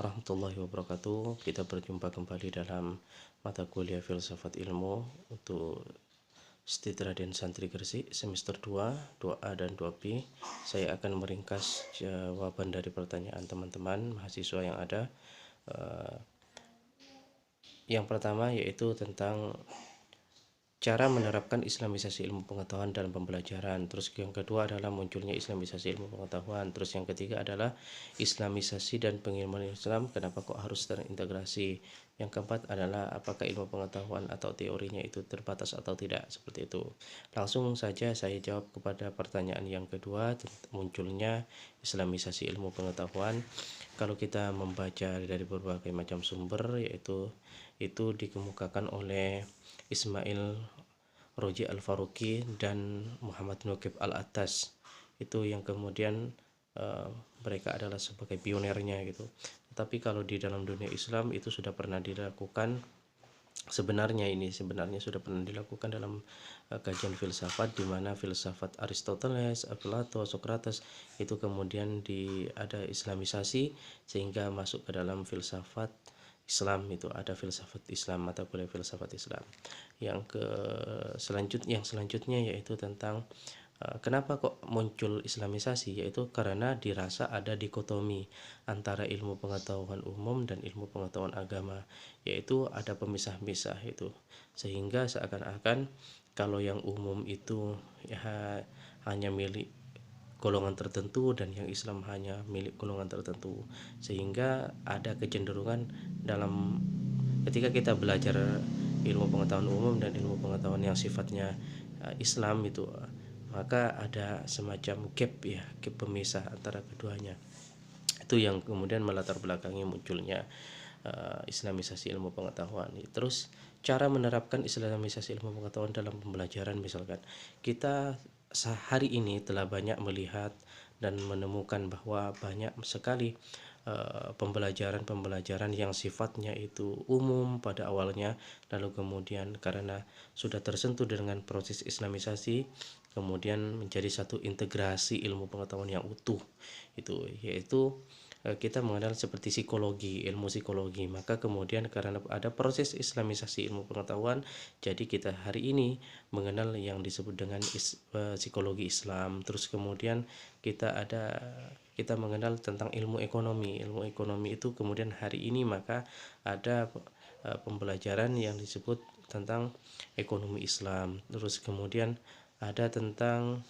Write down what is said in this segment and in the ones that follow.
warahmatullahi wabarakatuh. Kita berjumpa kembali dalam mata kuliah filsafat ilmu untuk Stid Raden Santri Gresik semester 2, 2A dan 2B. Saya akan meringkas jawaban dari pertanyaan teman-teman mahasiswa yang ada. Yang pertama yaitu tentang cara menerapkan islamisasi ilmu pengetahuan dalam pembelajaran. Terus yang kedua adalah munculnya islamisasi ilmu pengetahuan. Terus yang ketiga adalah islamisasi dan pengilmuan Islam, kenapa kok harus terintegrasi. Yang keempat adalah apakah ilmu pengetahuan atau teorinya itu terbatas atau tidak, seperti itu. Langsung saja saya jawab kepada pertanyaan yang kedua, munculnya islamisasi ilmu pengetahuan. Kalau kita membaca dari berbagai macam sumber, yaitu itu dikemukakan oleh Ismail Roji Al-Faruqi dan Muhammad Nuqib Al-Attas, itu yang kemudian mereka adalah sebagai pionirnya gitu. Tapi kalau di dalam dunia Islam itu sudah pernah dilakukan, sebenarnya sudah pernah dilakukan dalam kajian filsafat, di mana filsafat Aristoteles, Plato, Socrates itu kemudian ada islamisasi sehingga masuk ke dalam filsafat Islam. Itu ada filsafat Islam, mata kuliah filsafat Islam. Yang selanjutnya yaitu tentang kenapa kok muncul islamisasi, yaitu karena dirasa ada dikotomi antara ilmu pengetahuan umum dan ilmu pengetahuan agama, yaitu ada pemisah-misah itu, sehingga seakan-akan kalau yang umum itu ya hanya milik golongan tertentu dan yang Islam hanya milik golongan tertentu, sehingga ada kecenderungan dalam ketika kita belajar ilmu pengetahuan umum dan ilmu pengetahuan yang sifatnya Islam itu, maka ada semacam gap pemisah antara keduanya. Itu yang kemudian melatar belakangi munculnya islamisasi ilmu pengetahuan. Terus cara menerapkan islamisasi ilmu pengetahuan dalam pembelajaran, misalkan kita hari ini telah banyak melihat dan menemukan bahwa banyak sekali pembelajaran yang sifatnya itu umum pada awalnya, lalu kemudian karena sudah tersentuh dengan proses islamisasi, kemudian menjadi satu integrasi ilmu pengetahuan yang utuh, itu yaitu kita mengenal seperti ilmu psikologi. Maka kemudian karena ada proses islamisasi ilmu pengetahuan, jadi kita hari ini mengenal yang disebut dengan psikologi Islam. Terus kemudian kita mengenal tentang ilmu ekonomi itu kemudian hari ini maka ada pembelajaran yang disebut tentang ekonomi Islam. Terus kemudian ada tentang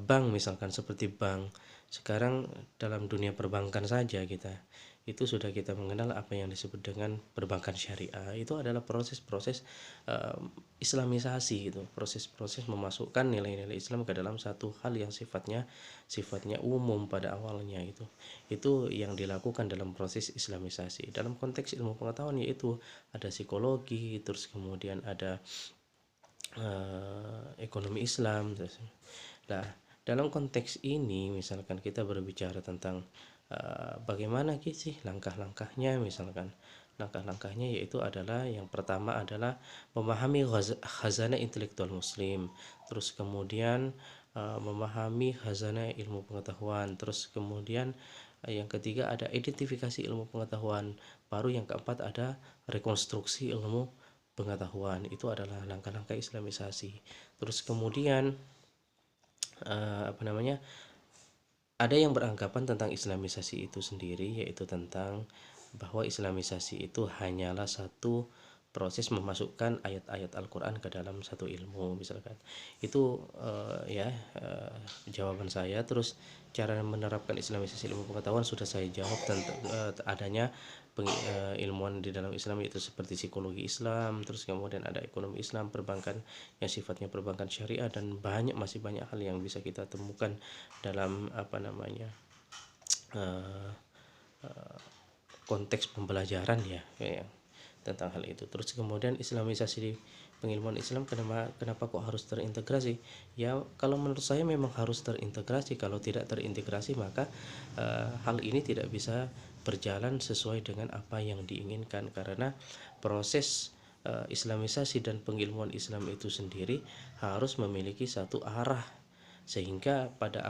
bank, misalkan seperti bank. Sekarang dalam dunia perbankan saja kita sudah mengenal apa yang disebut dengan perbankan syariah. Itu adalah proses-proses islamisasi gitu, proses-proses memasukkan nilai-nilai Islam ke dalam satu hal yang sifatnya umum pada awalnya. Itu yang dilakukan dalam proses islamisasi. Dalam konteks ilmu pengetahuan yaitu ada psikologi, terus kemudian ada ekonomi Islam. Nah, dalam konteks ini misalkan kita berbicara tentang bagaimana sih langkah-langkahnya, misalkan langkah-langkahnya yaitu adalah yang pertama adalah memahami khazanah intelektual muslim, terus kemudian memahami khazanah ilmu pengetahuan, terus kemudian yang ketiga ada identifikasi ilmu pengetahuan, baru yang keempat ada rekonstruksi ilmu pengetahuan. Itu adalah langkah-langkah islamisasi. Terus kemudian ada yang beranggapan tentang islamisasi itu sendiri, yaitu tentang bahwa islamisasi itu hanyalah satu proses memasukkan ayat-ayat Al-Quran ke dalam satu ilmu, misalkan. Itu jawaban saya. Terus cara menerapkan islamisasi ilmu pengetahuan sudah saya jawab tentang adanya ilmuwan di dalam Islam, itu seperti psikologi Islam, terus kemudian ada ekonomi Islam, perbankan yang sifatnya perbankan syariah, dan masih banyak hal yang bisa kita temukan dalam konteks pembelajaran tentang hal itu. Terus kemudian islamisasi di pengilmuan Islam, kenapa kok harus terintegrasi? Ya, kalau menurut saya memang harus terintegrasi. Kalau tidak terintegrasi maka hal ini tidak bisa berjalan sesuai dengan apa yang diinginkan, karena proses islamisasi dan pengilmuan Islam itu sendiri harus memiliki satu arah sehingga pada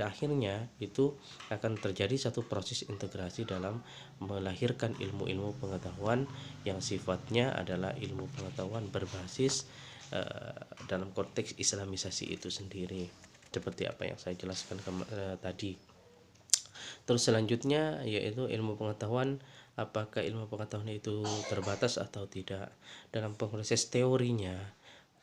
akhirnya itu akan terjadi satu proses integrasi dalam melahirkan ilmu-ilmu pengetahuan yang sifatnya adalah ilmu pengetahuan berbasis dalam konteks islamisasi itu sendiri, seperti apa yang saya jelaskan tadi. Terus selanjutnya yaitu ilmu pengetahuan, apakah ilmu pengetahuan itu terbatas atau tidak. Dalam proses teorinya,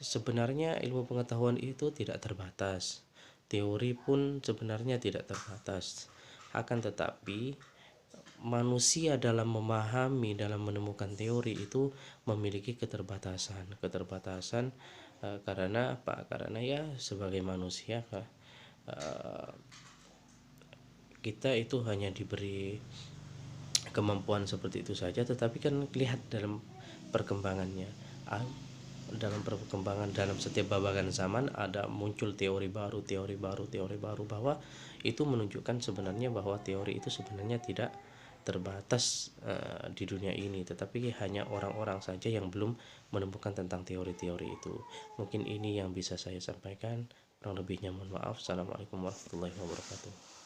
sebenarnya ilmu pengetahuan itu tidak terbatas. Teori pun sebenarnya tidak terbatas. Akan tetapi manusia dalam memahami, dalam menemukan teori itu memiliki keterbatasan. Karena apa? Karena ya sebagai manusia kita itu hanya diberi kemampuan seperti itu saja, tetapi kan lihat dalam perkembangannya, dalam setiap babagan zaman ada muncul teori baru bahwa itu menunjukkan sebenarnya bahwa teori itu sebenarnya tidak terbatas di dunia ini, tetapi hanya orang-orang saja yang belum menemukan tentang teori-teori itu. Mungkin ini yang bisa saya sampaikan, kurang lebihnya mohon maaf. Assalamualaikum warahmatullahi wabarakatuh.